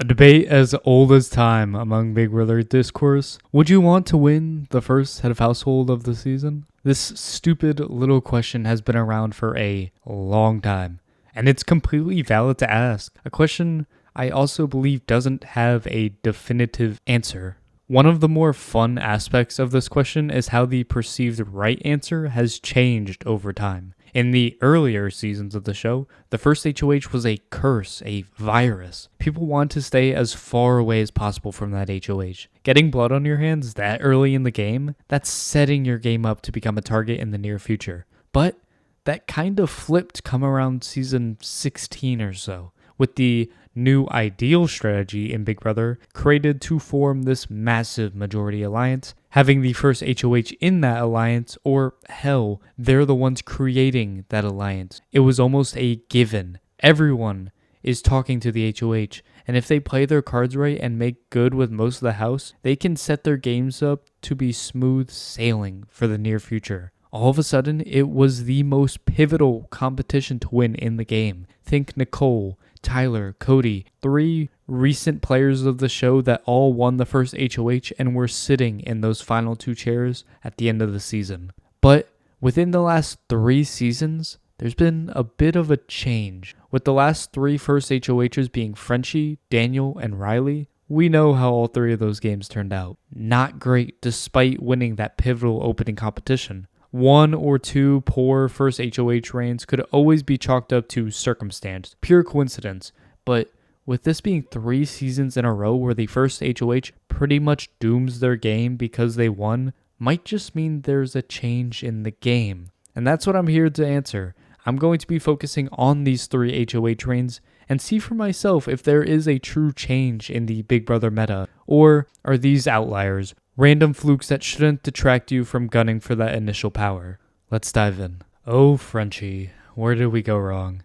A debate as old as time among Big Brother discourse. Would you want to win the first head of household of the season? This stupid little question has been around for a long time, and it's completely valid to ask. A question I also believe doesn't have a definitive answer. One of the more fun aspects of this question is how the perceived right answer has changed over time. In the earlier seasons of the show, the first HOH was a curse, a virus. People want to stay as far away as possible from that HOH. Getting blood on your hands that early in the game, that's setting your game up to become a target in the near future. But that kind of flipped come around season 16 or so, with the new ideal strategy in Big Brother created to form this massive majority alliance, having the first HOH in that alliance, or hell, they're the ones creating that alliance. It was almost a given. Everyone is talking to the HOH, and if they play their cards right and make good with most of the house, they can set their games up to be smooth sailing for the near future. All of a sudden, it was the most pivotal competition to win in the game. Think Nicole, Tyler, Cody, 3 recent players of the show that all won the first HOH and were sitting in those final 2 chairs at the end of the season. But within the last 3 seasons, there's been a bit of a change. With the last 3 first HOHs being Frenchie, Daniel, and Riley, we know how all 3 of those games turned out. Not great despite winning that pivotal opening competition. 1 or 2 poor first HOH reigns could always be chalked up to circumstance, pure coincidence, but with this being 3 seasons in a row where the first HOH pretty much dooms their game because they won, might just mean there's a change in the game. And that's what I'm here to answer. I'm going to be focusing on these 3 HOH reigns and see for myself if there is a true change in the Big Brother meta, or are these outliers, random flukes that shouldn't detract you from gunning for that initial power. Let's dive in. Oh, Frenchie, where did we go wrong?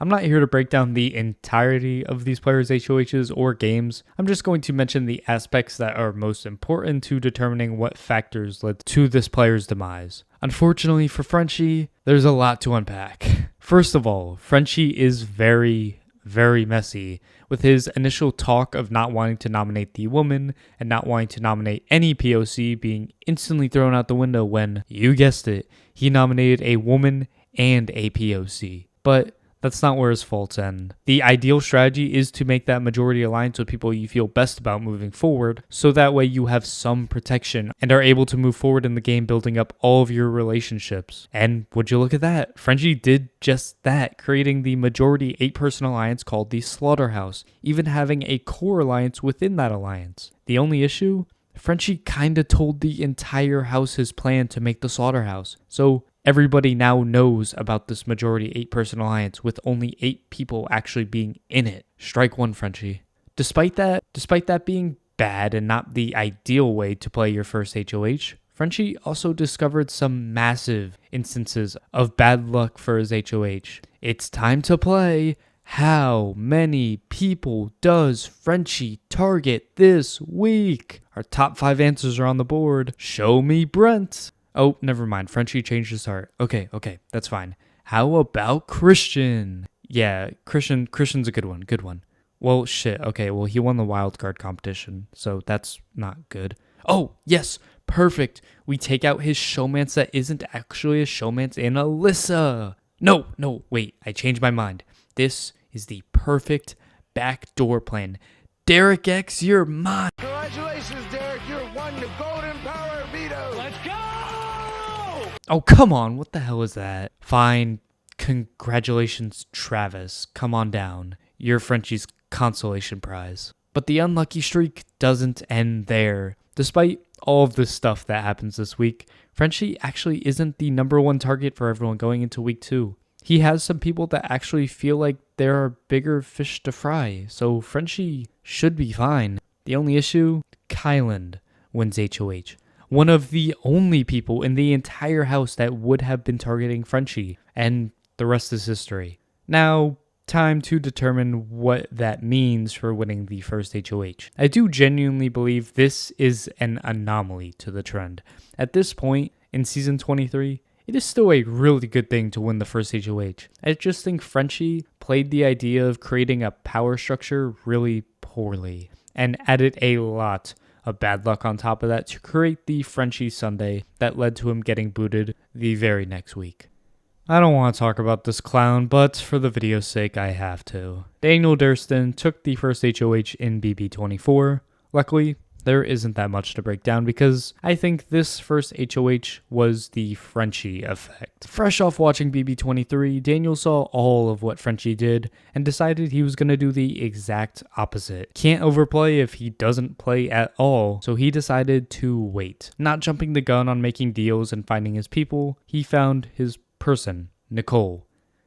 I'm not here to break down the entirety of these players' HOHs or games. I'm just going to mention the aspects that are most important to determining what factors led to this player's demise. Unfortunately for Frenchie, there's a lot to unpack. First of all, Frenchie is very messy, with his initial talk of not wanting to nominate the woman and not wanting to nominate any POC being instantly thrown out the window when, you guessed it, he nominated a woman and a POC. But that's not where his faults end. The ideal strategy is to make that majority alliance with people you feel best about moving forward, so that way you have some protection and are able to move forward in the game building up all of your relationships. And would you look at that? Frenchie did just that, creating the majority 8-person alliance called the Slaughterhouse, even having a core alliance within that alliance. The only issue? Frenchie kinda told the entire house his plan to make the Slaughterhouse. So everybody now knows about this majority 8-person alliance with only 8 people actually being in it. Strike 1, Frenchie. Despite that being bad and not the ideal way to play your first HOH, Frenchie also discovered some massive instances of bad luck for his HOH. It's time to play. How many people does Frenchie target this week? Our top 5 answers are on the board. Show me Brent. Oh, never mind. Frenchie changed his heart. Okay, that's fine. How about Christian? Yeah, Christian's a good one. Well, shit. Okay, well, he won the wild card competition, so that's not good. Oh, yes, perfect. We take out his showmance that isn't actually a showmance in Alyssa. No, wait, I changed my mind. This is the perfect backdoor plan. Derek X, you're mine. Congratulations, Derek. You're won the Golden Power Veto. Let's go! Oh, come on. What the hell is that? Fine. Congratulations, Travis. Come on down. You're Frenchie's consolation prize. But the unlucky streak doesn't end there. Despite all of this stuff that happens this week, Frenchie actually isn't the number 1 target for everyone going into week 2. He has some people that actually feel like there are bigger fish to fry, so Frenchie should be fine. The only issue? Kyland wins HOH. One of the only people in the entire house that would have been targeting Frenchie, and the rest is history. Now, time to determine what that means for winning the first HOH. I do genuinely believe this is an anomaly to the trend. At this point in season 23, it is still a really good thing to win the first HOH. I just think Frenchie played the idea of creating a power structure really poorly and added a lot of bad luck on top of that to create the Frenchie Sunday that led to him getting booted the very next week. I don't want to talk about this clown, but for the video's sake, I have to. Daniel Durston took the first HOH in BB24. Luckily, there isn't that much to break down because I think this first HOH was the Frenchie effect. Fresh off watching BB23, Daniel saw all of what Frenchie did and decided he was going to do the exact opposite. Can't overplay if he doesn't play at all, so he decided to wait. Not jumping the gun on making deals and finding his people, he found his person, Nicole,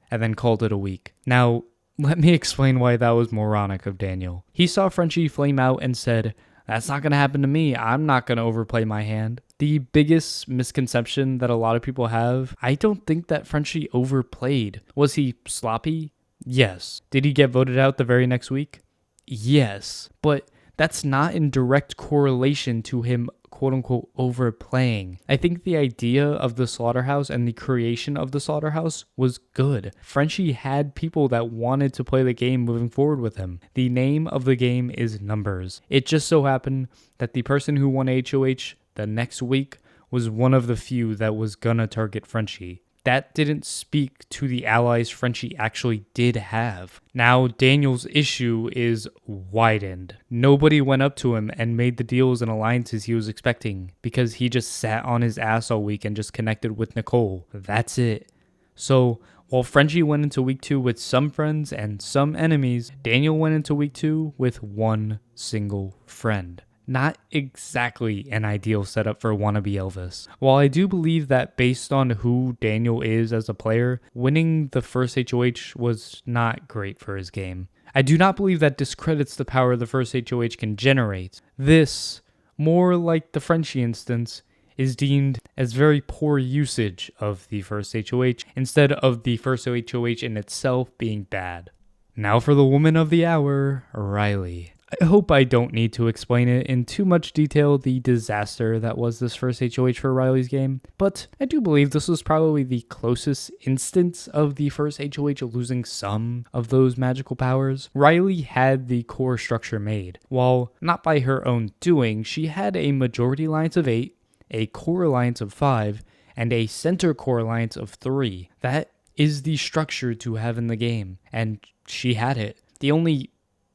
and then called it a week. Now, let me explain why that was moronic of Daniel. He saw Frenchie flame out and said, "That's not going to happen to me. I'm not going to overplay my hand." The biggest misconception that a lot of people have, I don't think that Frenchie overplayed. Was he sloppy? Yes. Did he get voted out the very next week? Yes. But that's not in direct correlation to him quote-unquote overplaying. I think the idea of the slaughterhouse and the creation of the slaughterhouse was good. Frenchie had people that wanted to play the game moving forward with him. The name of the game is numbers. It just so happened that the person who won HOH the next week was one of the few that was gonna target Frenchie. That didn't speak to the allies Frenchie actually did have. Now Daniel's issue is widened. Nobody went up to him and made the deals and alliances he was expecting because he just sat on his ass all week and just connected with Nicole. That's it. So while Frenchie went into week 2 with some friends and some enemies, Daniel went into week 2 with one single friend. Not exactly an ideal setup for wannabe Elvis. While I do believe that based on who Daniel is as a player, winning the first HOH was not great for his game. I do not believe that discredits the power the first HOH can generate. This, more like the Frenchie instance, is deemed as very poor usage of the first HOH instead of the first HOH in itself being bad. Now for the woman of the hour, Riley. I hope I don't need to explain it in too much detail the disaster that was this first HOH for Riley's game, but I do believe this was probably the closest instance of the first HOH losing some of those magical powers. Riley had the core structure made. While not by her own doing, she had a majority alliance of 8, a core alliance of 5, and a center core alliance of 3. That is the structure to have in the game, and she had it. The only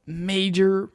major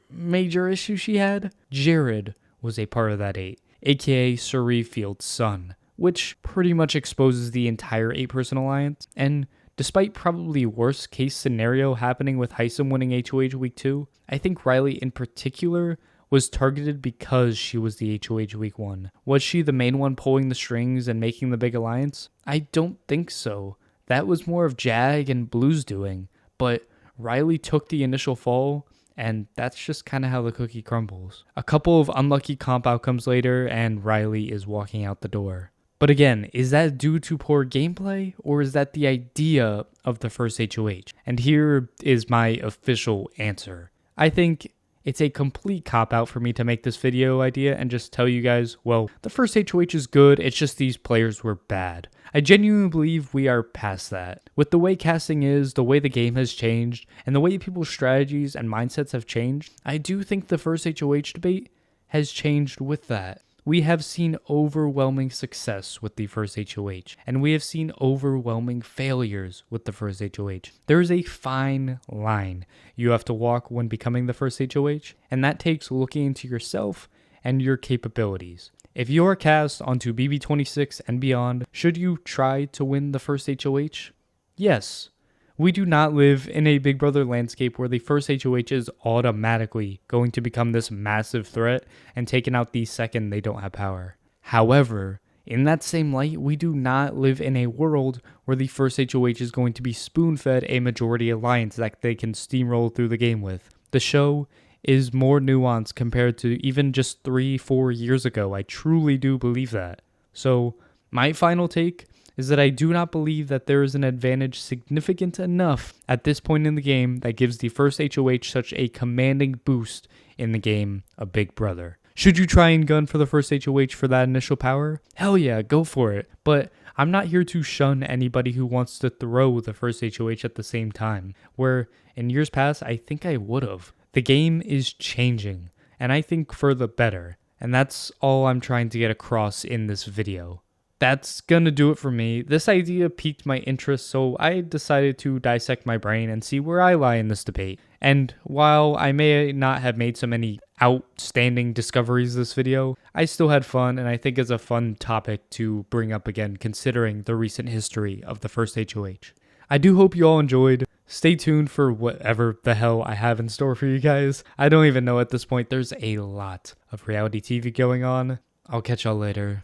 issue she had, Jared was a part of that 8, aka Surrey Field's son, which pretty much exposes the entire 8-person alliance. And despite probably worst case scenario happening with Heisem winning HOH week 2, I think Riley in particular was targeted because she was the HOH week 1. Was she the main one pulling the strings and making the big alliance? I don't think so. That was more of Jag and Blue's doing, but Riley took the initial fall, and that's just kind of how the cookie crumbles. A couple of unlucky comp outcomes later, and Riley is walking out the door. But again, is that due to poor gameplay, or is that the idea of the first HOH? And here is my official answer. I think it's a complete cop-out for me to make this video idea and just tell you guys, well, the first HOH is good, it's just these players were bad. I genuinely believe we are past that. With the way casting is, the way the game has changed, and the way people's strategies and mindsets have changed, I do think the first HOH debate has changed with that. We have seen overwhelming success with the first HOH, and we have seen overwhelming failures with the first HOH. There is a fine line you have to walk when becoming the first HOH, and that takes looking into yourself and your capabilities. If you are cast onto BB26 and beyond, should you try to win the first HOH? Yes. We do not live in a Big Brother landscape where the first HOH is automatically going to become this massive threat and taken out the second they don't have power. However, in that same light, we do not live in a world where the first HOH is going to be spoon-fed a majority alliance that they can steamroll through the game with. The show is more nuanced compared to even just 3-4 years ago. I truly do believe that. So my final take is that I do not believe that there is an advantage significant enough at this point in the game that gives the first HOH such a commanding boost in the game of Big Brother. Should you try and gun for the first HOH for that initial power? Hell yeah, go for it. But I'm not here to shun anybody who wants to throw the first HOH at the same time, where in years past, I think I would have. The game is changing, and I think for the better. And that's all I'm trying to get across in this video. That's gonna do it for me. This idea piqued my interest, so I decided to dissect my brain and see where I lie in this debate. And while I may not have made so many outstanding discoveries this video, I still had fun, and I think it's a fun topic to bring up again considering the recent history of the first HOH. I do hope you all enjoyed. Stay tuned for whatever the hell I have in store for you guys. I don't even know at this point. There's a lot of reality TV going on. I'll catch y'all later.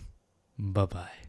Bye-bye.